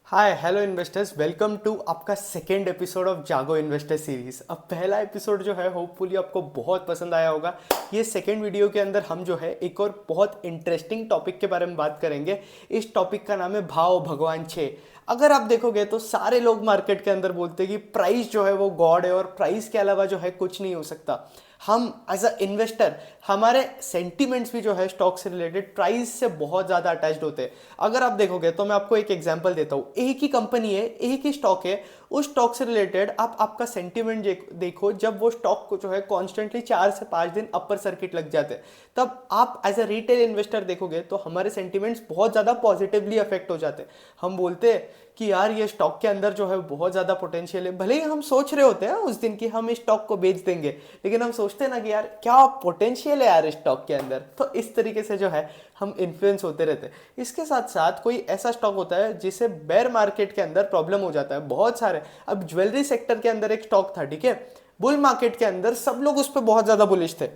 Hi hello investors, welcome to आपका second episode of Jago investor series. अब पहला episode जो है होपफुली आपको बहुत पसंद आया होगा। ये सेकेंड वीडियो के अंदर हम जो है एक और बहुत इंटरेस्टिंग टॉपिक के बारे में बात करेंगे। इस टॉपिक का नाम है भाव भगवान छे। अगर आप देखोगे तो सारे लोग मार्केट के अंदर बोलते हैं कि प्राइस जो है वो गॉड है और प्राइस के अलावा जो है कुछ नहीं हो सकता। हम एज अ इन्वेस्टर हमारे सेंटिमेंट्स भी जो है स्टॉक से रिलेटेड प्राइस से बहुत ज़्यादा अटैच्ड होते हैं। अगर आप देखोगे तो मैं आपको एक एग्जांपल देता हूँ। एक ही कंपनी है, एक ही स्टॉक है, उस स्टॉक से रिलेटेड आप आपका सेंटिमेंट देखो। जब वो स्टॉक को जो है कॉन्स्टेंटली 4 से 5 दिन अपर सर्किट लग जाते हैं, तब आप एज अ रिटेल इन्वेस्टर देखोगे तो हमारे सेंटिमेंट्स बहुत ज़्यादा पॉजिटिवली अफेक्ट हो जाते हैं। हम बोलते हैं कि यार ये स्टॉक के अंदर जो है बहुत ज़्यादा पोटेंशियल है। भले ही हम सोच रहे होते हैं उस दिन कि हम इस स्टॉक को बेच देंगे, लेकिन हम सोचते हैं ना कि यार क्या पोटेंशियल है यार इस स्टॉक के अंदर। तो इस तरीके से जो है हम इन्फ्लुएंस होते रहते हैं। इसके साथ साथ कोई ऐसा स्टॉक होता है जिसे बेयर मार्केट के अंदर प्रॉब्लम हो जाता है बहुत सारे। अब ज्वेलरी सेक्टर के अंदर एक स्टॉक था, ठीक है। बुल मार्केट के अंदर सब लोग उस पर बहुत ज़्यादा बुलिश थे,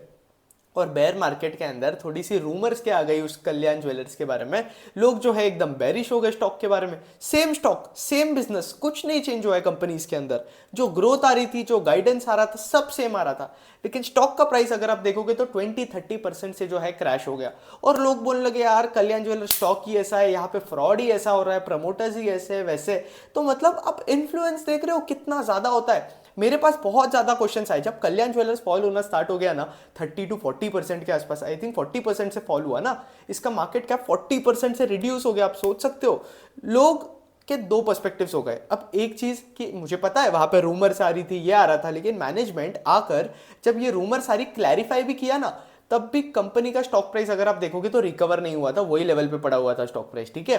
और बेयर मार्केट के अंदर थोड़ी सी रूमर्स के आ गई उस कल्याण ज्वेलर्स के बारे में। लोग जो है एकदम बेरिश हो गए स्टॉक के बारे में। सेम स्टॉक, सेम बिजनेस, कुछ नहीं चेंज हुआ है कंपनीज के अंदर। जो ग्रोथ आ रही थी, जो गाइडेंस आ रहा था, सब सेम आ रहा था, लेकिन स्टॉक का प्राइस अगर आप देखोगे तो 20-30% से जो है क्रैश हो गया। और लोग बोलने लगे यार कल्याण ज्वेलर्स स्टॉक ही ऐसा है, यहाँ पे फ्रॉड ही ऐसा हो रहा है, प्रमोटर्स ही ऐसे है वैसे। तो मतलब आप इन्फ्लुएंस देख रहे हो कितना ज्यादा होता है। मेरे पास बहुत ज्यादा क्वेश्चंस आए जब कल्याण ज्वेलर्स फॉल होना स्टार्ट हो गया ना, 30 to 40% के आसपास। आई थिंक 40% से फॉल हुआ ना, इसका मार्केट कैप 40% से रिड्यूस हो गया। आप सोच सकते हो लोग के दो पर्सपेक्टिव्स हो गए। अब एक चीज कि मुझे पता है वहां पे रूमर्स आ रही थी, ये आ रहा था, लेकिन मैनेजमेंट आकर जब ये रूमर सारी क्लैरिफाई भी किया ना, तब भी कंपनी का स्टॉक प्राइस अगर आप देखोगे तो रिकवर नहीं हुआ था, वही लेवल पे पड़ा हुआ था स्टॉक प्राइस, ठीक है।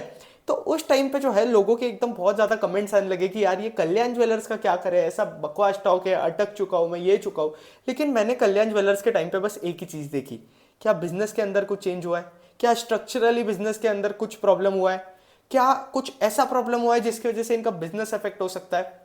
तो उस टाइम पे जो है लोगों के एकदम बहुत ज्यादा कमेंट्स आने लगे कि यार ये कल्याण ज्वेलर्स का क्या करे, ऐसा बकवास स्टॉक है, अटक चुका हूं मैं, ये चुका हूं। लेकिन मैंने कल्याण ज्वेलर्स के टाइम पे बस एक ही चीज देखी, क्या बिजनेस के अंदर कुछ चेंज हुआ है, क्या स्ट्रक्चरली बिजनेस के अंदर कुछ प्रॉब्लम हुआ है, क्या कुछ ऐसा प्रॉब्लम हुआ है जिसकी वजह से इनका बिजनेस अफेक्ट हो सकता है।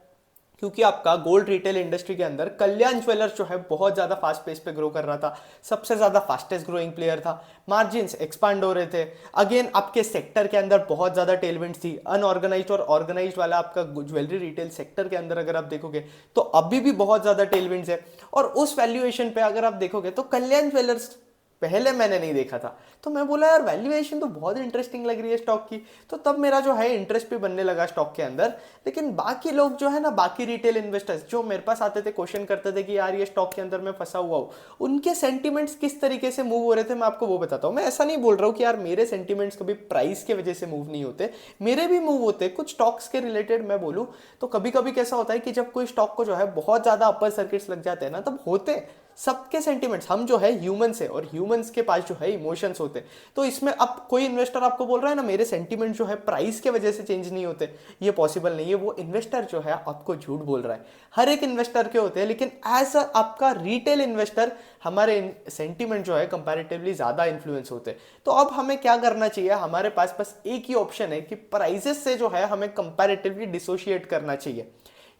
क्योंकि आपका गोल्ड रिटेल इंडस्ट्री के अंदर कल्याण ज्वेलर्स जो है बहुत ज्यादा फास्ट पेस पे ग्रो कर रहा था, सबसे ज्यादा फास्टेस्ट ग्रोइंग प्लेयर था, मार्जिन्स एक्सपांड हो रहे थे। अगेन आपके सेक्टर के अंदर बहुत ज्यादा टेलमेंट्स थी। अनऑर्गेनाइज्ड और ऑर्गेनाइज्ड वाला आपका ज्वेलरी रिटेल सेक्टर के अंदर अगर आप देखोगे तो अभी भी बहुत ज्यादा टेलमेंट्स है। और उस वैल्यूएशन पे अगर आप देखोगे तो कल्याण ज्वेलर्स पहले मैंने नहीं देखा था। तो मैं बोला यार वैल्यूएशन तो बहुत इंटरेस्टिंग लग रही है स्टॉक की। तो तब मेरा जो है इंटरेस्ट भी बनने लगा स्टॉक के अंदर। लेकिन बाकी लोग जो है ना, बाकी रिटेल इन्वेस्टर्स जो मेरे पास आते थे, क्वेश्चन करते थे कि यार ये स्टॉक के अंदर मैं फंसा हुआ हूँ, उनके सेंटिमेंट्स किस तरीके से मूव हो रहे थे मैं आपको वो बताता हूँ। मैं ऐसा नहीं बोल रहा हूँ कि यार मेरे सेंटिमेंट्स कभी प्राइस के वजह से मूव नहीं होते, मेरे भी मूव होते कुछ स्टॉक्स के रिलेटेड मैं बोलूँ तो। कभी कभी कैसा होता है कि जब कोई स्टॉक को जो है बहुत ज्यादा अपर सर्किट्स लग जाते हैं ना, तब होते सबके सेंटिमेंट्स। हम जो है ह्यूमंस है और ह्यूमंस के पास जो है इमोशंस होते हैं। तो इसमें अब कोई इन्वेस्टर आपको बोल रहा है ना मेरे सेंटिमेंट जो है प्राइस के वजह से चेंज नहीं होते, ये पॉसिबल नहीं है। वो इन्वेस्टर जो है आपको झूठ बोल रहा है। हर एक इन्वेस्टर के होते हैं, लेकिन एज अ आपका रिटेल इन्वेस्टर हमारे सेंटिमेंट जो है कंपैरेटिवली ज्यादा इन्फ्लुएंस होते हैं। तो अब हमें क्या करना चाहिए, हमारे पास बस एक ही ऑप्शन है कि प्राइसेस से जो है हमें कंपैरेटिवली डिसोशिएट करना चाहिए।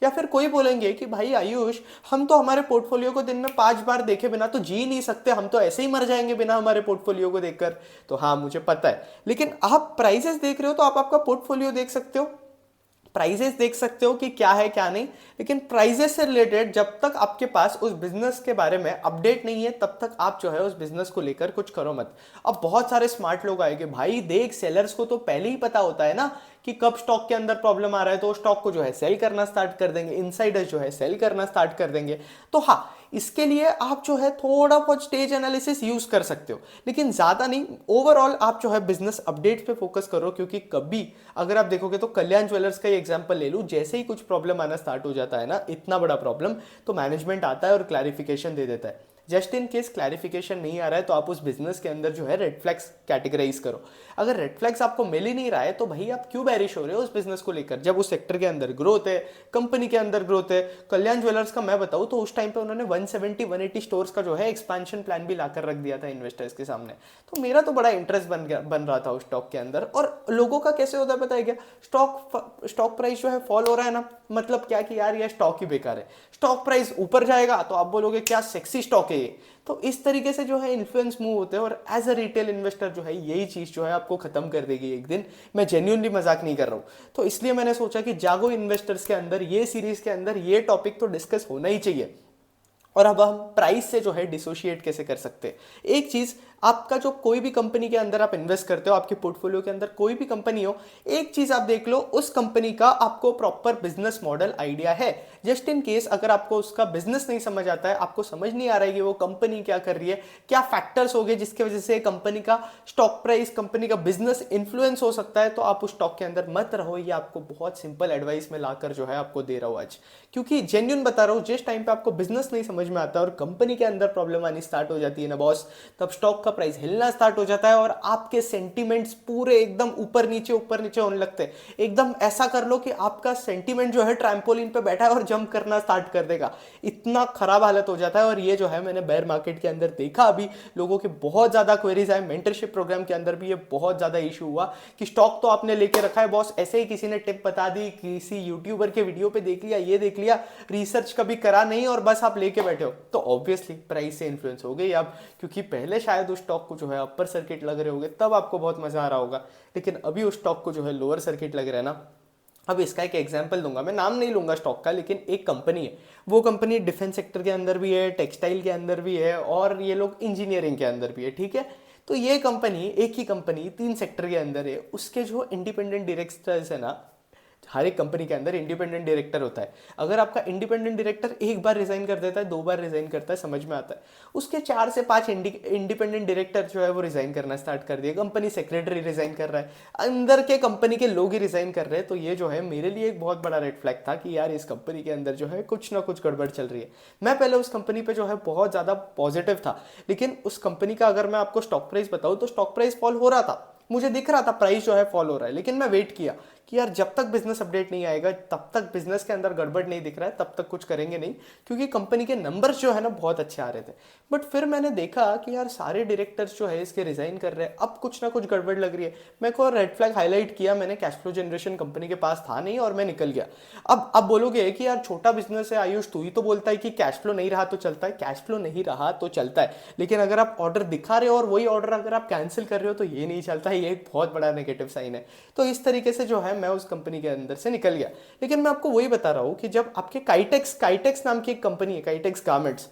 या फिर कोई बोलेंगे कि भाई आयुष, हम तो हमारे पोर्टफोलियो को दिन में 5 बार देखे बिना तो जी नहीं सकते, हम तो ऐसे ही मर जाएंगे बिना हमारे पोर्टफोलियो को देखकर। तो हाँ मुझे पता है, लेकिन आप प्राइसेस देख रहे हो तो आप आपका पोर्टफोलियो देख सकते हो, प्राइजेस देख सकते हो कि क्या है क्या नहीं। लेकिन प्राइजेस से रिलेटेड जब तक आपके पास उस बिजनेस के बारे में अपडेट नहीं है, तब तक आप जो है उस बिजनेस को लेकर कुछ करो मत। अब बहुत सारे स्मार्ट लोग आएंगे, भाई देख सेलर्स को तो पहले ही पता होता है ना कि कब स्टॉक के अंदर प्रॉब्लम आ रहा है, तो स्टॉक को जो है सेल करना स्टार्ट कर देंगे, इनसाइडर्स जो है सेल करना स्टार्ट कर देंगे। तो हाँ, इसके लिए आप जो है थोड़ा बहुत स्टेज एनालिसिस यूज कर सकते हो, लेकिन ज्यादा नहीं। ओवरऑल आप जो है बिजनेस अपडेट पे फोकस करो, क्योंकि कभी अगर आप देखोगे तो कल्याण ज्वेलर्स का ही एग्जांपल ले लूं, जैसे ही कुछ प्रॉब्लम आना स्टार्ट हो जाता है ना, इतना बड़ा प्रॉब्लम, तो मैनेजमेंट आता है और क्लैरिफिकेशन दे देता है। जस्ट इन केस क्लैरिफिकेशन नहीं आ रहा है तो आप उस बिजनेस के अंदर जो है रेड फ्लैग्स कैटेगराइज करो। अगर रेड फ्लैग्स आपको मिल ही नहीं रहा है तो भाई आप क्यों बैरिश हो रहे हो उस बिजनेस को लेकर, जब उस सेक्टर के अंदर ग्रोथ है, कंपनी के अंदर ग्रोथ है। कल्याण ज्वेलर्स का मैं बताऊं तो उस टाइम पे उन्होंने 170-180 स्टोर्स का जो है एक्सपेंशन प्लान भी लाकर रख दिया था इन्वेस्टर्स के सामने। तो मेरा तो बड़ा इंटरेस्ट बन रहा था उस स्टॉक के अंदर। और लोगों का कैसे होता है पता है क्या, स्टॉक प्राइस जो है फॉल हो रहा है ना, मतलब क्या कि यार ये स्टॉक ही बेकार है। स्टॉक प्राइस ऊपर जाएगा तो आप बोलोगे क्या सेक्सी स्टॉक है चाहिए। तो इस तरीके से जो है इन्फ्लुएंस मूव होते हैं और एज अ रिटेल इन्वेस्टर जो है यही चीज़ जो है आपको खत्म कर देगी एक दिन। मैं जेन्युइनली मजाक नहीं कर रहा हूँ। तो इसलिए मैंने सोचा कि जागो इन्वेस्टर्स के अंदर ये सीरीज के अंदर ये टॉपिक तो डिस्कस होना ही चाहिए। और अब हम प्राइस से जो है डिसोशिएट कैसे कर सकते हैं। एक चीज, आपका जो कोई भी कंपनी के अंदर आप इन्वेस्ट करते हो, आपके पोर्टफोलियो के अंदर कोई भी कंपनी हो, एक चीज आप देख लो, उस कंपनी का आपको प्रॉपर बिजनेस मॉडल आइडिया है। जस्ट इन केस अगर आपको उसका बिजनेस नहीं समझ आता है, आपको समझ नहीं आ रहा है कि वो कंपनी क्या कर रही है, क्या फैक्टर्स हो गए जिसकी वजह से कंपनी का स्टॉक प्राइस, कंपनी का बिजनेस इन्फ्लुएंस हो सकता है, तो आप उस स्टॉक के अंदर मत रहो। ये आपको बहुत सिंपल एडवाइस में लाकर जो है आपको दे रहा हूं आज, क्योंकि जेन्युइन बता रहा हूं, जिस टाइम पे आपको बिजनेस नहीं समझ में आता और कंपनी के अंदर प्रॉब्लम आनी स्टार्ट हो जाती है ना बॉस, तब स्टॉक का प्राइस हिलना स्टार्ट हो जाता है और आपके सेंटीमेंट्स पूरे एकदम ऊपर नीचे होने लगते हैं। एकदम ऐसा कर लो कि आपका सेंटीमेंट जो है ट्रैम्पोलिन पे बैठा है और जंप करना स्टार्ट कर देगा। इतना खराब हालत हो जाता है। और ये जो है मैंने बेयर मार्केट के अंदर देखा, अभी लोगों के बहुत ज्यादा क्वेरीज आए, मेंटरशिप प्रोग्राम के अंदर भी ये बहुत ज्यादा इशू हुआ कि स्टॉक तो आपने लेके रखा है बॉस, ऐसे ही किसी ने टिप बता दी, किसी यूट्यूबर के वीडियो पे देख लिया, ये देख लिया, रिसर्च कभी करा नहीं और बस आप लेके बैठे हो, तो ऑब्वियसली प्राइस से इन्फ्लुएंस हो गई आप। क्योंकि पहले शायद उस स्टॉक को जो है अपर सर्किट लग रहे होगे, तब आपको बहुत मजा आ रहा होगा, लेकिन अभी उस स्टॉक को जो है लोअर सर्किट लग रहा है ना। अब इसका एक एग्जांपल दूंगा, मैं नाम नहीं लूंगा स्टॉक का, लेकिन एक कंपनी है, वो कंपनी डिफेंस सेक्टर के अंदर भी है, टेक्सटाइल के अंदर भी है और ये लोग इंजीनियरिंग के अंदर भी है, ठीक है। तो ये कंपनी, एक ही कंपनी 3 सेक्टर के अंदर है, उसके जो इंडिपेंडेंट डायरेक्टर्स है ना, हर एक कंपनी के अंदर इंडिपेंडेंट डायरेक्टर होता है। अगर आपका इंडिपेंडेंट डायरेक्टर एक बार रिजाइन कर देता है, 2 बार रिजाइन करता है, समझ में आता है, उसके 4 से 5 इंडिपेंडेंट डायरेक्टर जो है वो रिजाइन करना स्टार्ट कर दिए, कंपनी सेक्रेटरी रिजाइन कर रहा है, अंदर के कंपनी के लोग ही रिजाइन कर रहे हैं। तो ये जो है मेरे लिए एक बहुत बड़ा रेड फ्लैग था कि यार इस कंपनी के अंदर जो है कुछ ना कुछ गड़बड़ चल रही है। मैं पहले उस कंपनी पे जो है बहुत ज्यादा पॉजिटिव था, लेकिन उस कंपनी का अगर मैं आपको स्टॉक प्राइस बताऊं तो स्टॉक प्राइस फॉल हो रहा था, मुझे दिख रहा था प्राइस जो है फॉल हो रहा है, लेकिन मैं वेट किया कि यार जब तक बिजनेस अपडेट नहीं आएगा, तब तक बिजनेस के अंदर गड़बड़ नहीं दिख रहा है, तब तक कुछ करेंगे नहीं, क्योंकि कंपनी के नंबर्स जो है ना बहुत अच्छे आ रहे थे। बट फिर मैंने देखा कि यार सारे डायरेक्टर्स जो है इसके रिजाइन कर रहे हैं, अब कुछ ना कुछ गड़बड़ लग रही है। मैं को रेड फ्लैग हाईलाइट किया मैंने, कैश फ्लो जनरेशन कंपनी के पास था नहीं और मैं निकल गया। अब बोलोगे कि यार छोटा बिजनेस है आयुष, तू ही तो बोलता है कि कैश फ्लो नहीं रहा तो चलता है। कैश फ्लो नहीं रहा तो चलता है, लेकिन अगर आप ऑर्डर दिखा रहे हो और वही ऑर्डर अगर आप कैंसिल कर रहे हो तो ये नहीं चलता है, ये एक बहुत बड़ा नेगेटिव साइन है। तो इस तरीके से जो है मैं उस कंपनी के अंदर से निकल गया। लेकिन मैं आपको वही बता रहा हूं कि जब आपके काइटेक्स नाम की एक कंपनी है, काइटेक्स गारमेंट्स,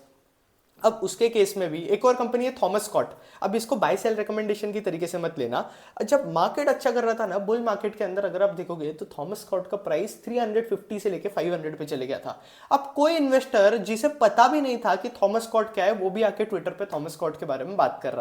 अब उसके केस में भी एक और कंपनी है थॉमस स्कॉट। अब इसको बाय सेल रिकमेंडेशन की तरीके से मत लेना। जब मार्केट अच्छा कर रहा था ना, बुल मार्केट के अंदर, अगर आप देखोगे तो थॉमस स्कॉट का प्राइस 350 से लेके 500 पे चले गया था। अब कोई इन्वेस्टर जिसे पता भी नहीं था कि थॉमस स्कॉट क्या है, वो भी आके ट्विटर पे थॉमस स्कॉट के बारे में बात कर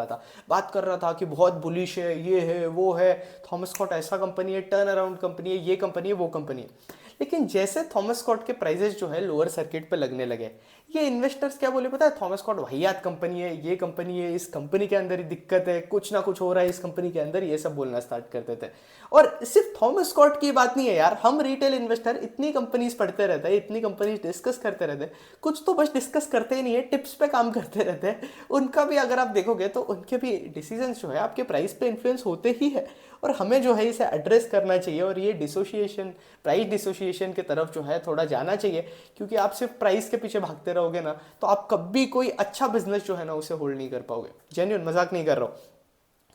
रहा था कि बहुत बुलिश है, ये है वो है, थॉमस स्कॉट ऐसा कंपनी है, टर्न अराउंड कंपनी है, ये कंपनी है वो कंपनी है। लेकिन जैसे थॉमस स्कॉट के प्राइजेस जो है लोअर सर्किट पे लगने लगे, ये इन्वेस्टर्स क्या बोले पता है, थॉमस स्कॉट वाहियात कंपनी है, ये कंपनी है, इस कंपनी के अंदर ही दिक्कत है, कुछ ना कुछ हो रहा है इस कंपनी के अंदर, ये सब बोलना स्टार्ट कर देते हैं। और सिर्फ थॉमस स्कॉट की बात नहीं है यार, हम रिटेल इन्वेस्टर इतनी कंपनीज पढ़ते रहते हैं, इतनी कंपनीज डिस्कस करते रहते हैं, कुछ तो बस डिस्कस करते ही नहीं है, टिप्स पे काम करते रहते हैं। उनका भी अगर आप देखोगे तो उनके भी डिसीजंस जो है आपके प्राइस पे इन्फ्लुएंस होते ही है। और हमें जो है इसे एड्रेस करना चाहिए और ये डिसोशिएशन, प्राइस डिसोशिएशन की तरफ जो है थोड़ा जाना चाहिए। क्योंकि आप सिर्फ प्राइस के पीछे भागते रहोगे ना, तो आप कभी कोई अच्छा बिजनेस जो है ना उसे होल्ड नहीं कर पाओगे। जेन्युइन मजाक नहीं कर रहा हूँ।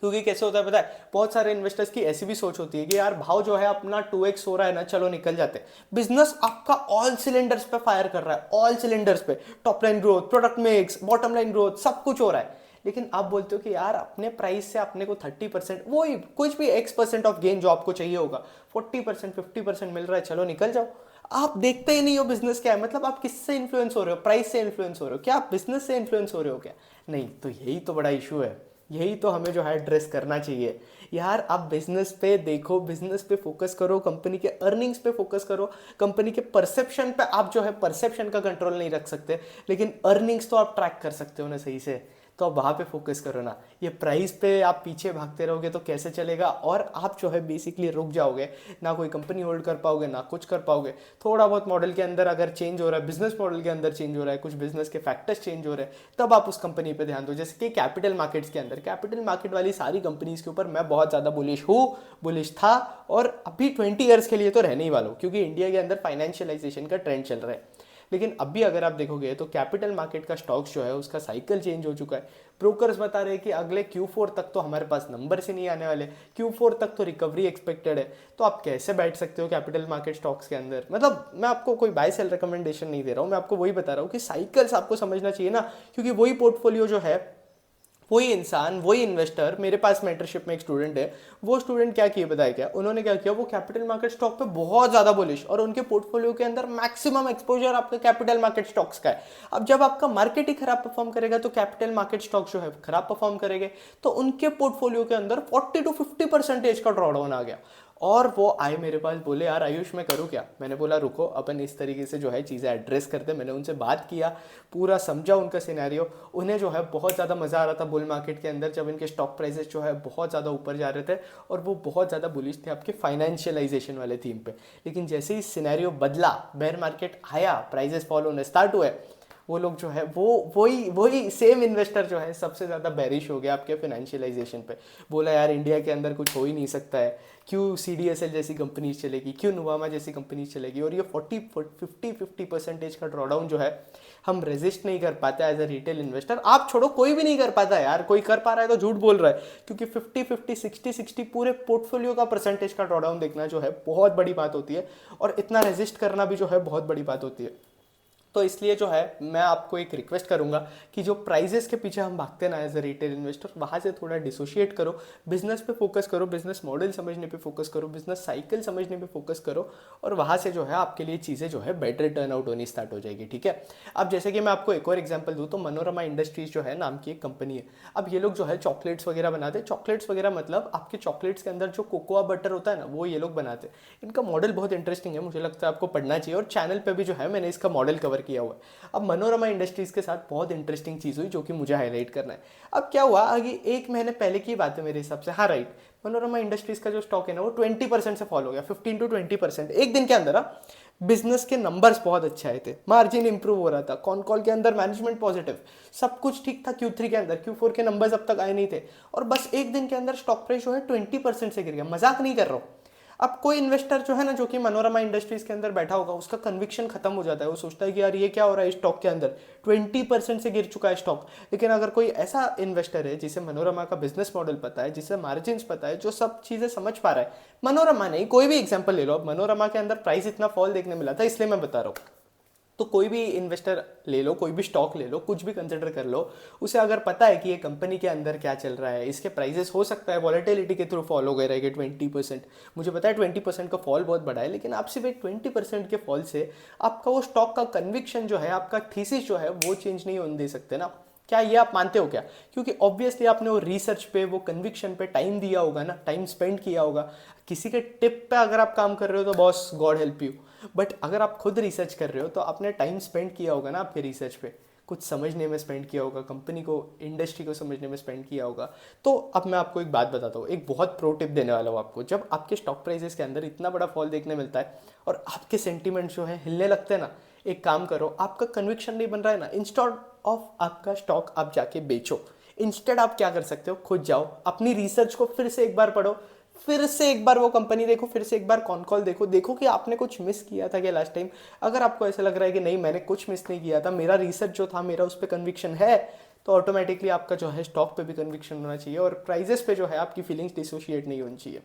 क्योंकि कैसे होता है पता है, बहुत सारे इन्वेस्टर्स की ऐसी भी सोच होती है कि यार भाव जो है अपना 2x हो रहा है ना, चलो निकल जाते। बिजनेस आपका ऑल सिलेंडर्स पे फायर कर रहा है, ऑल सिलेंडर्स पे, top line growth, product mix, bottom line growth, सब कुछ हो रहा है। लेकिन आप बोलते हो कि यार अपने प्राइस से अपने को 30%, वो कुछ भी x% ऑफ गेन जो आपको चाहिए होगा, 40% 50% मिल रहा है, चलो निकल जाओ। आप देखते ही नहीं हो बिजनेस क्या है, मतलब आप किससे इन्फ्लुएंस हो रहे हो, प्राइस से इन्फ्लुएंस हो रहे हो क्या, आप बिजनेस से इन्फ्लुएंस हो रहे हो क्या? नहीं, तो यही तो बड़ा इशू है, यही तो हमें जो है एड्रेस करना चाहिए। यार आप बिजनेस पे देखो, बिजनेस पे फोकस करो, कंपनी के अर्निंग्स पे फोकस करो, कंपनी के परसेप्शन पे आप जो है परसेप्शन का कंट्रोल नहीं रख सकते, लेकिन अर्निंग्स तो आप ट्रैक कर सकते हो ना सही से, तो आप वहाँ पे फोकस करो ना। ये प्राइस पे आप पीछे भागते रहोगे तो कैसे चलेगा, और आप जो है बेसिकली रुक जाओगे, ना कोई कंपनी होल्ड कर पाओगे ना कुछ कर पाओगे। थोड़ा बहुत मॉडल के अंदर अगर चेंज हो रहा है, बिजनेस मॉडल के अंदर चेंज हो रहा है, कुछ बिजनेस के फैक्टर्स चेंज हो रहे हैं, तब आप उस कंपनी पे ध्यान दो। जैसे कि कैपिटल मार्केट्स के अंदर, कैपिटल मार्केट वाली सारी कंपनीज के ऊपर मैं बहुत ज़्यादा बुलिश हूँ, बुलिश था, और अभी 20 ईयर्स के लिए तो रहने ही वाला हूँ, क्योंकि इंडिया के अंदर फाइनेंशियलाइजेशन का ट्रेंड चल रहा है। लेकिन अभी अगर आप देखोगे तो कैपिटल मार्केट का स्टॉक्स जो है उसका साइकिल चेंज हो चुका है। ब्रोकर्स बता रहे हैं कि अगले Q4 तक तो हमारे पास नंबर से नहीं आने वाले, Q4 तक तो रिकवरी एक्सपेक्टेड है। तो आप कैसे बैठ सकते हो कैपिटल मार्केट स्टॉक्स के अंदर? मतलब मैं आपको कोई बाय सेल रिकमेंडेशन नहीं दे रहा हूँ, मैं आपको वही बता रहा हूँ कि साइकिल्स आपको समझना चाहिए ना, क्योंकि वही पोर्टफोलियो जो है, वही इंसान, वही इन्वेस्टर, मेरे पास मेंटरशिप में एक स्टूडेंट है, वो स्टूडेंट क्या किए बताया क्या उन्होंने क्या किया, वो कैपिटल मार्केट स्टॉक पे बहुत ज्यादा बुलिश और उनके पोर्टफोलियो के अंदर मैक्सिमम एक्सपोजर आपका कैपिटल मार्केट स्टॉक्स का है। अब जब आपका मार्केट ही खराब परफॉर्म करेगा तो कैपिटल मार्केट स्टॉक जो है खराब परफॉर्म करेंगे, तो उनके पोर्टफोलियो के अंदर 40 to 50% का ड्रॉडाउन आ गया। और वो आए मेरे पास, बोले यार आयुष मैं करूँ क्या? मैंने बोला रुको, अपन इस तरीके से जो है चीज़ें एड्रेस करते। मैंने उनसे बात किया, पूरा समझा उनका सिनेरियो। उन्हें जो है बहुत ज़्यादा मज़ा आ रहा था बुल मार्केट के अंदर, जब इनके स्टॉक प्राइसेस जो है बहुत ज़्यादा ऊपर जा रहे थे और वो बहुत ज़्यादा बुलिश थे आपके फाइनेंशियलाइजेशन वाले थीम पे। लेकिन जैसे ही सिनेरियो बदला, बेयर मार्केट आया, प्राइजेस फॉल होने स्टार्ट हुए, वो लोग जो है वो वही वही सेम इन्वेस्टर जो है सबसे ज़्यादा बेरिश हो गया आपके फाइनेंशियलाइजेशन पे। बोला यार इंडिया के अंदर कुछ हो ही नहीं सकता है, क्यों CDSL जैसी कंपनीज चलेगी, क्यों नुवामा जैसी कंपनीज चलेगी, और ये 50% का ड्रॉडाउन जो है हम रेजिस्ट नहीं कर पाते एज अ रिटेल इन्वेस्टर। आप छोड़ो, कोई भी नहीं कर पाता यार, कोई कर पा रहा है तो झूठ बोल रहा है, क्योंकि 50-50 60-60 पूरे पोर्टफोलियो का परसेंटेज का ड्रॉडाउन देखना जो है बहुत बड़ी बात होती है, और इतना रेजिस्ट करना भी जो है बहुत बड़ी बात होती है। तो इसलिए जो है मैं आपको एक रिक्वेस्ट करूंगा कि जो प्राइजेस के पीछे हम भागते हैं ना एज अ रिटेल इन्वेस्टर, वहाँ से थोड़ा डिसोशिएट करो, बिजनेस पे फोकस करो, बिजनेस मॉडल समझने पे फोकस करो, बिजनेस साइकिल समझने पे फोकस करो, और वहाँ से जो है आपके लिए चीज़ें जो है बेटर टर्न आउट होनी स्टार्ट हो जाएगी। ठीक है, अब जैसे कि मैं आपको एक और एग्जाम्पल दूँ तो मनोरमा इंडस्ट्रीज जो है नाम की एक कंपनी है। अब ये लोग जो है चॉकलेट्स वगैरह बनाते हैं, चॉकलेट्स वगैरह मतलब आपके चॉकलेट्स के अंदर जो कोकोआ बटर होता है ना, वो ये लोग बनाते हैं। इनका मॉडल बहुत इंटरेस्टिंग है, मुझे लगता है आपको पढ़ना चाहिए, और चैनल पे भी जो है मैंने इसका मॉडल कवर किया हुआ है। अब मनोरमा इंडस्ट्रीज के साथ बहुत इंटरेस्टिंग चीज़ हुई जो कि मुझे हाईलाइट करना है। अब क्या हुआ, आगे 1 महीने पहले की बात है मेरे हिसाब से, हाँ राइट, मनोरमा इंडस्ट्रीज का जो स्टॉक है ना वो 20% से फॉल हो गया, 15 to 20% एक दिन के अंदर। बिजनेस के नंबर्स बहुत अच्छे आए थे, मार्जिन इंप्रूव हो रहा था, कॉन कॉल के अंदर मैनेजमेंट पॉजिटिव, सब कुछ ठीक था। Q3 के अंदर, Q4 के नंबर्स अब तक आए नहीं थे, और बस एक दिन के अंदर स्टॉक प्राइस जो है 20% से गिर गया। मजाक नहीं कर रहा हूँ। अब कोई इन्वेस्टर जो है ना, जो कि मनोरमा इंडस्ट्रीज के अंदर बैठा होगा, उसका कन्विक्शन खत्म हो जाता है, वो सोचता है कि यार ये क्या हो रहा है स्टॉक के अंदर, 20% से गिर चुका है स्टॉक। लेकिन अगर कोई ऐसा इन्वेस्टर है जिसे मनोरमा का बिजनेस मॉडल पता है, जिसे मार्जिन पता है, जो सब चीजें समझ पा रहा है, मनोरमा नहीं, कोई भी एग्जाम्पल ले लो, अब मनोरमा के अंदर प्राइस इतना फॉल देखने मिला था, इसलिए मैं बता रहा हूँ। तो कोई भी इन्वेस्टर ले लो, कोई भी स्टॉक ले लो, कुछ भी कंसिडर कर लो, उसे अगर पता है कि ये कंपनी के अंदर क्या चल रहा है, इसके प्राइसेस हो सकता है वॉलेटिलिटी के थ्रू फॉल हो गए रहेंगे 20%, मुझे पता है 20% का फॉल बहुत बड़ा है, लेकिन आप सिर्फ एक 20% के फॉल से आपका वो स्टॉक का कन्विक्शन जो है, आपका थीसिस जो है वो चेंज नहीं होने दे सकते ना। क्या ये आप मानते हो क्या? क्योंकि ऑब्वियसली आपने वो रिसर्च पे, वो कन्विक्शन पे टाइम दिया होगा ना, टाइम स्पेंड किया होगा। किसी के टिप पे अगर आप काम कर रहे हो तो boss God help you, but अगर आप खुद रिसर्च कर रहे हो तो आपने टाइम स्पेंड किया होगा ना आपके रिसर्च पे, कुछ समझने में स्पेंड किया होगा, कंपनी को, इंडस्ट्री को समझने में स्पेंड किया होगा। तो अब मैं आपको एक बात बताता हूँ, एक बहुत प्रो टिप देने वाला हूँ आपको। जब आपके स्टॉक प्राइसेस के अंदर इतना बड़ा फॉल देखने मिलता है और आपके सेंटीमेंट जो है हिलने लगते हैं ना, एक काम करो, आपका कन्विक्शन नहीं बन रहा है ना, इंस्टेड ऑफ आपका स्टॉक आप जाके बेचो। इंस्टेड आप क्या कर सकते हो, खुद जाओ, अपनी रिसर्च को फिर से एक बार पढ़ो, फिर से एक बार वो कंपनी देखो, फिर से एक बार कॉन कॉल देखो, देखो कि आपने कुछ मिस किया था क्या लास्ट टाइम। अगर आपको ऐसा लग रहा है कि नहीं मैंने कुछ मिस नहीं किया था, मेरा रिसर्च जो था, मेरा उस पर कन्विक्शन है, तो ऑटोमेटिकली आपका जो है स्टॉक पे भी कन्विक्शन होना चाहिए, और प्राइजेस पे जो है आपकी फीलिंग्स डिसोशिएट नहीं होनी चाहिए।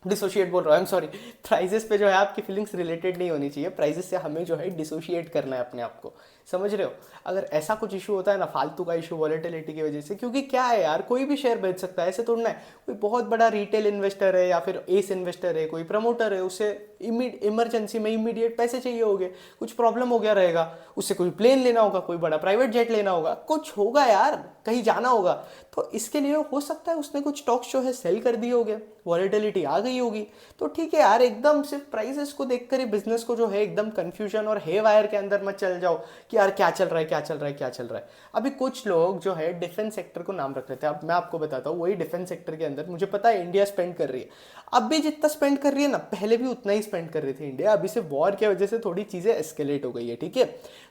डिसोशिएट बोल रहा हूँ, आई एम सॉरी, प्राइजेस पे जो है आपकी फीलिंग्स रिलेटेड नहीं होनी चाहिए, प्राइजेस से हमें जो है डिसोशिएट करना है अपने आप को, समझ रहे हो। अगर ऐसा कुछ इशू होता है ना, फालतू का इशू वॉलेटिलिटी की वजह से, क्योंकि क्या है यार, कोई भी शेयर बेच सकता है, ऐसे तोड़ना है कोई बहुत बड़ा रिटेल इन्वेस्टर है या फिर एस इन्वेस्टर है, कोई प्रमोटर है, उसे इमरजेंसी में इमीडिएट पैसे चाहिए होंगे, कुछ प्रॉब्लम हो गया रहेगा, उससे कोई प्लेन लेना होगा, कोई बड़ा प्राइवेट जेट लेना होगा, कुछ होगा यार, कहीं जाना होगा, तो इसके लिए हो सकता है उसने कुछ स्टॉक्स जो है सेल कर दिए होंगे, वॉलेटिलिटी आ गई होगी। तो ठीक है यार, एकदम सिर्फ प्राइसेस को देखकर ही बिजनेस को जो है एकदम कंफ्यूजन और हे वायर के अंदर मत चल जाओ कि यार क्या चल रहा है, क्या चल रहा है, क्या चल रहा है। अभी कुछ लोग जो है डिफेंस सेक्टर को नाम रख रहे थे, अब मैं आपको बताता हूँ, वही डिफेंस सेक्टर के अंदर मुझे पता है इंडिया स्पेंड कर रही है। अब भी जितना स्पेंड कर रही है ना, पहले भी उतना ही स्पेंड कर रही थी इंडिया, अभी से वॉर की वजह से थोड़ी चीज़ें एस्केलेट हो गई है, ठीक है।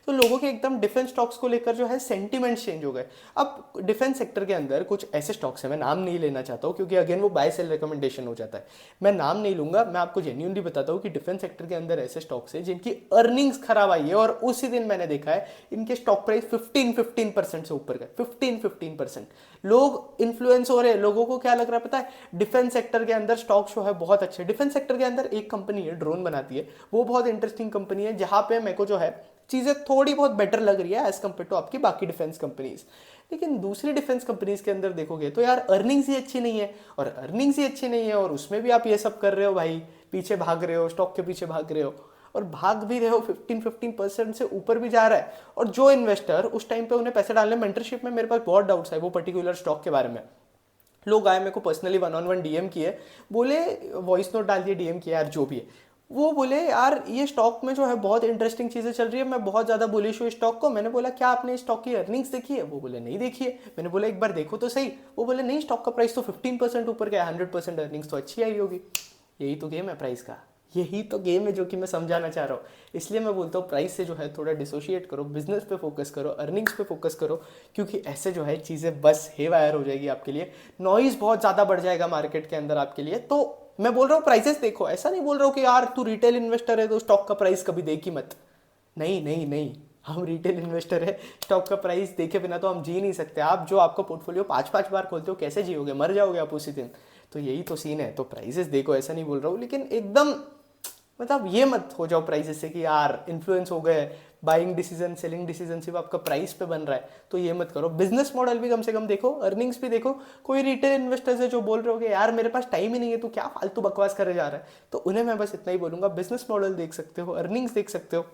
तो लोगों के एकदम डिफेंस स्टॉक्स को लेकर जो है सेंटीमेंट्स चेंज हो गए। अब डिफेंस सेक्टर के अंदर कुछ ऐसे स्टॉक्स हैं, मैं नाम नहीं लेना चाहता हूँ क्योंकि अगेन वो बाय सेल रिकमेंडेशन हो जाता है, मैं नाम नहीं लूंगा। मैं आपको जेन्युइनली बताता हूँ कि डिफेंस सेक्टर के अंदर ऐसे स्टॉक्स हैं जिनकी अर्निंग्स खराब आई है और उसी दिन मैंने देखा है इनके स्टॉक प्राइस 15% से ऊपर गए, 15% लोग इन्फ्लुएंस हो रहे हैं। लोगों को क्या लग रहा है पता है, डिफेंस सेक्टर के अंदर स्टॉक जो है बहुत अच्छे। डिफेंस सेक्टर के अंदर एक कंपनी है ड्रोन बनाती है, वो बहुत इंटरेस्टिंग कंपनी है, जहां पे मेरे को जो है चीजें थोड़ी बहुत बेटर लग रही है एज कम्पेयर टू आपकी बाकी डिफेंस कंपनीज। लेकिन दूसरी डिफेंस कंपनीज के अंदर देखोगे तो यार अर्निंग्स ही अच्छी नहीं है, और अर्निंग्स ही अच्छी नहीं है और उसमें भी आप ये सब कर रहे हो भाई, पीछे भाग रहे हो, स्टॉक के पीछे भाग रहे हो, और भाग भी रहे हो 15% से ऊपर भी जा रहा है। और जो इन्वेस्टर उस टाइम पे उन्हें पैसे डालने, मेंटरशिप में मेरे पास बहुत डाउट्स है वो पर्टिकुलर स्टॉक के बारे में। लोग आए मेरे को पर्सनली 1-on-1 डीएम किए, बोले वॉइस नोट डाल दिए, डीएम किया यार जो भी है, वो बोले यार ये स्टॉक में जो है बहुत इंटरेस्टिंग चीजें चल रही है, मैं बहुत ज्यादा बुलिश हूँ इस स्टॉक को। मैंने बोला क्या आपने इस स्टॉक की अर्निंग्स देखी है? वो बोले नहीं देखी है। मैंने बोला एक बार देखो तो सही। वो बोले नहीं, स्टॉक का प्राइस तो 15% ऊपर गया, 100% अर्निंग्स तो अच्छी आई होगी। यही तो गेम है प्राइस का, यही तो गेम है जो कि मैं समझाना चाह रहा हूँ। इसलिए मैं बोलता हूँ प्राइस से जो है थोड़ा डिसोशिएट करो, बिजनेस पे फोकस करो, अर्निंग्स पे फोकस करो, क्योंकि ऐसे जो है चीज़ें बस हे वायर हो जाएगी आपके लिए, नॉइज बहुत ज़्यादा बढ़ जाएगा मार्केट के अंदर आपके लिए। तो मैं बोल रहा हूँ प्राइसेस देखो, ऐसा नहीं बोल रहा हूँ कि यार तू रिटेल इन्वेस्टर है तो स्टॉक का प्राइस कभी देख ही मत। नहीं नहीं नहीं, हम रिटेल इन्वेस्टर है, स्टॉक का प्राइस देखे बिना तो हम जी नहीं सकते। आप जो आपका पोर्टफोलियो 5-5 बार खोलते हो, कैसे जियोगे? मर जाओगे आप उसी दिन। तो यही तो सीन है। तो प्राइसेस देखो, ऐसा नहीं बोल रहा हूँ, लेकिन एकदम मतलब ये मत हो जाओ प्राइसेस से कि यार इन्फ्लुएंस हो गए, बाइंग डिसीजन सेलिंग डिसीजन सिर्फ आपका प्राइस पे बन रहा है, तो ये मत करो। बिजनेस मॉडल भी कम से कम देखो, अर्निंग्स भी देखो। कोई रिटेल इन्वेस्टर्स है जो बोल रहे हो कि यार मेरे पास टाइम ही नहीं है, तो क्या फालतू बकवास करे जा रहा है, तो उन्हें मैं बस इतना ही बोलूंगा, बिजनेस मॉडल देख सकते हो, अर्निंग्स देख सकते हो।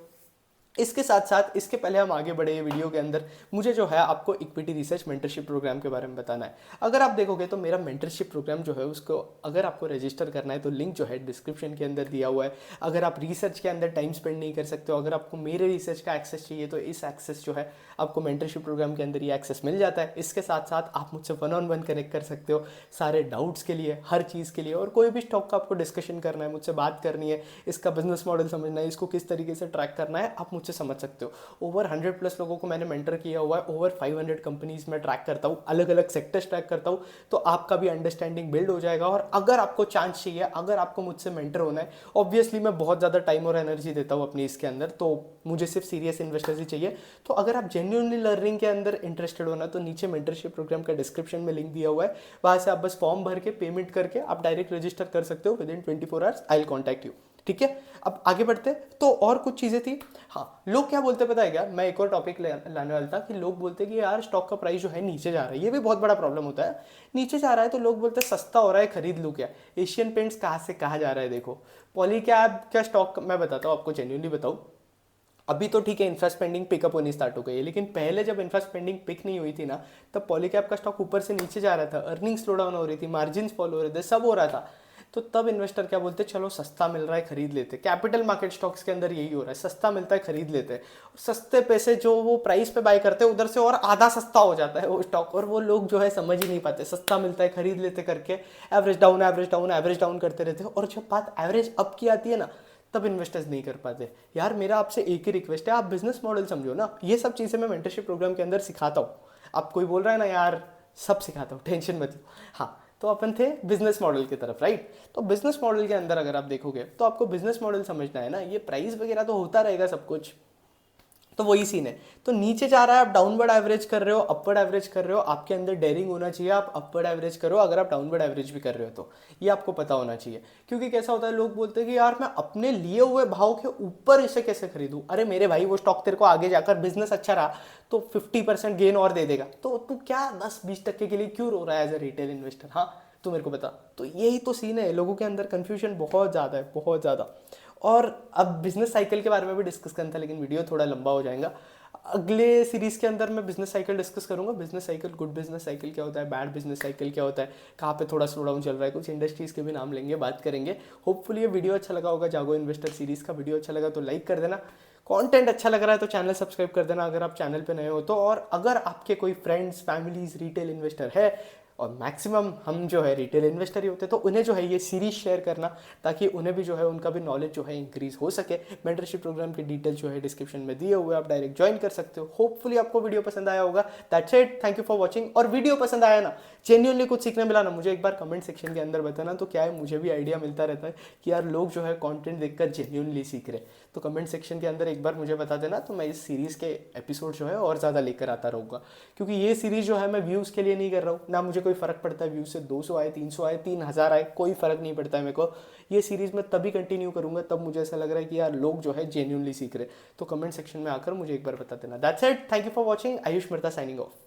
इसके साथ साथ, इसके पहले हम आगे बढ़े ये वीडियो के अंदर, मुझे जो है आपको इक्विटी रिसर्च मेंटरशिप प्रोग्राम के बारे में बताना है। अगर आप देखोगे तो मेरा मेंटरशिप प्रोग्राम जो है उसको अगर आपको रजिस्टर करना है तो लिंक जो है डिस्क्रिप्शन के अंदर दिया हुआ है। अगर आप रिसर्च के अंदर टाइम स्पेंड नहीं कर सकते हो, अगर आपको मेरे रिसर्च का एक्सेस चाहिए, तो इस एक्सेस जो है आपको मेंटरशिप प्रोग्राम के अंदर ये एक्सेस मिल जाता है। इसके साथ साथ आप मुझसे 1-on-1 कनेक्ट कर सकते हो सारे डाउट्स के लिए, हर चीज़ के लिए, और कोई भी स्टॉक का आपको डिस्कशन करना है, मुझसे बात करनी है, इसका बिजनेस मॉडल समझना है, इसको किस तरीके से ट्रैक करना है, आप मुझसे समझ सकते हो। ओवर 100+ लोगों को मैंने मेंटर किया हुआ है, ओवर 500 कंपनीज में ट्रैक करता हूँ, अलग अलग सेक्टर्स ट्रैक करता हूँ, तो आपका भी अंडरस्टैंडिंग बिल्ड हो जाएगा। और अगर आपको चांस चाहिए, अगर आपको मुझसे मेंटर होना है, ऑब्वियसली मैं बहुत ज़्यादा टाइम और एनर्जी देता हूँ अपनी इसके अंदर, तो मुझे सिर्फ सीरियस इन्वेस्टर्स ही चाहिए। तो अगर आप जेन्युइनली लर्निंग के अंदर इंटरेस्टेड होना, तो नीचे मेंटरशिप प्रोग्राम का डिस्क्रिप्शन में लिंक दिया हुआ है, वहाँ से आप बस फॉर्म भर के पेमेंट करके आप डायरेक्ट रजिस्टर कर सकते हो। Within 24 hours I will contact you, ठीक है। अब आगे बढ़ते, तो और कुछ चीजें थी। हाँ, लोग क्या बोलते पता है क्या, मैं एक और टॉपिक लाने वाला था कि लोग बोलते कि यार स्टॉक का प्राइस जो है नीचे जा रहा है, ये भी बहुत बड़ा प्रॉब्लम होता है। नीचे जा रहा है तो लोग बोलते हैं सस्ता हो रहा है, खरीद लूँ क्या? एशियन पेंट्स कहाँ से कहाँ जा रहा है, देखो पॉलीकैब का स्टॉक मैं बताता हूँ आपको, जेन्युइनली बताऊँ। अभी तो ठीक है, इंफ्रा स्पेंडिंग पिकअप होनी स्टार्ट हो गई है, लेकिन पहले जब इंफ्रा स्पेंडिंग पिक नहीं हुई थी ना, तब पॉलीकैब का स्टॉक ऊपर से नीचे जा रहा था, अर्निंग स्लो डाउन हो रही थी, मार्जिन फॉल हो रहे थे, सब हो रहा था। तो तब इन्वेस्टर क्या बोलते, चलो सस्ता मिल रहा है खरीद लेते। कैपिटल मार्केट स्टॉक्स के अंदर यही हो रहा है, सस्ता मिलता है खरीद लेते हैं। सस्ते पैसे जो वो प्राइस पे बाय करते हैं, उधर से और आधा सस्ता हो जाता है वो स्टॉक, और वो लोग जो है समझ ही नहीं पाते, सस्ता मिलता है खरीद लेते करके average down average down average down करते रहते हैं। और जब बात एवरेज अप की आती है ना, तब इन्वेस्टर्स नहीं कर पाते। यार मेरा आपसे एक ही रिक्वेस्ट है, आप बिजनेस मॉडल समझो ना, ये सब चीज़ें मैं मेंटरशिप प्रोग्राम के अंदर सिखाता हूँ। आप कोई बोल रहा है ना यार, सब सिखाता हूँ, टेंशन मत लो। हाँ, तो अपन थे बिजनेस मॉडल की तरफ, राइट। तो बिजनेस मॉडल के अंदर अगर आप देखोगे तो आपको बिजनेस मॉडल समझना है ना, ये प्राइस वगैरह तो होता रहेगा सब कुछ, तो वही सीन है। तो नीचे जा रहा है, आप डाउनवर्ड एवरेज कर रहे हो, अपवर्ड एवरेज कर रहे हो, आपके अंदर डेयरिंग होना चाहिए, आप अपवर्ड एवरेज करो। अगर आप डाउनवर्ड एवरेज भी कर रहे हो तो ये आपको पता होना चाहिए। क्योंकि कैसा होता है, लोग बोलते हैं कि यार मैं अपने लिए हुए भाव के ऊपर इसे कैसे खरीदूं। अरे मेरे भाई, वो स्टॉक तेरे को आगे जाकर बिजनेस अच्छा रहा तो 50% गेन और दे देगा, तो तू क्या 10-20% के लिए क्यों रो रहा है एज ए रिटेल इन्वेस्टर? हाँ, तू मेरे को बता। तो यही तो सीन है, लोगों के अंदर कंफ्यूजन बहुत ज़्यादा है, बहुत ज़्यादा। और अब बिजनेस साइकिल के बारे में भी डिस्कस करना था, लेकिन वीडियो थोड़ा लंबा हो जाएगा। अगले सीरीज के अंदर मैं बिजनेस साइकिल डिस्कस करूंगा। Business cycle, good business cycle क्या होता है, बैड बिजनेस साइकिल क्या होता है, कहाँ पे थोड़ा स्लो डाउन चल रहा है, कुछ इंडस्ट्रीज के भी नाम लेंगे, बात करेंगे। होपफुली ये वीडियो अच्छा लगा होगा, जागो इन्वेस्टर सीरीज का वीडियो अच्छा लगा तो लाइक कर देना, कंटेंट अच्छा लग रहा है तो चैनल सब्सक्राइब कर देना अगर आप चैनल पे नए हो तो। और अगर आपके कोई फ्रेंड्स फैमिलीज रिटेल इन्वेस्टर है, और मैक्सिमम हम जो है रिटेल इन्वेस्टर ही होते हैं, तो उन्हें जो है ये सीरीज शेयर करना, ताकि उन्हें भी जो है उनका भी नॉलेज जो है इंक्रीज हो सके। मेंटरशिप प्रोग्राम की डिटेल जो है डिस्क्रिप्शन में दिए हुए, आप डायरेक्ट ज्वाइन कर सकते हो। होपफुली आपको वीडियो पसंद आया होगा। That's it, thank you for watching. और वीडियो पसंद आया ना, जेन्युइनली कुछ सीखने मिला ना, मुझे एक बार कमेंट सेक्शन के अंदर बताना, तो क्या है मुझे भी आइडिया मिलता रहता है कि यार लोग जो है कंटेंट देखकर जेन्युइनली सीख रहे हैं। तो कमेंट सेक्शन के अंदर एक बार मुझे बता देना, तो मैं इस सीरीज़ के एपिसोड जो है और ज़्यादा लेकर आता रहूँगा। क्योंकि ये सीरीज़ जो है मैं व्यूज़ के लिए नहीं कर रहा हूँ ना, मुझे कोई फ़र्क पड़ता है व्यूज़ से 200 आए, 300 आए, 3000 आए, कोई फ़र्क नहीं पड़ता है मेरे को। ये सीरीज़ मैं तभी कंटिन्यू करूँगा तब मुझे ऐसा लग रहा है कि यार लोग जो है जेन्युइनली सीख रहे हैं। तो कमेंट सेक्शन में आकर मुझे एक बार बता देना। That's it, thank you for watching. Ayush Mehta signing off.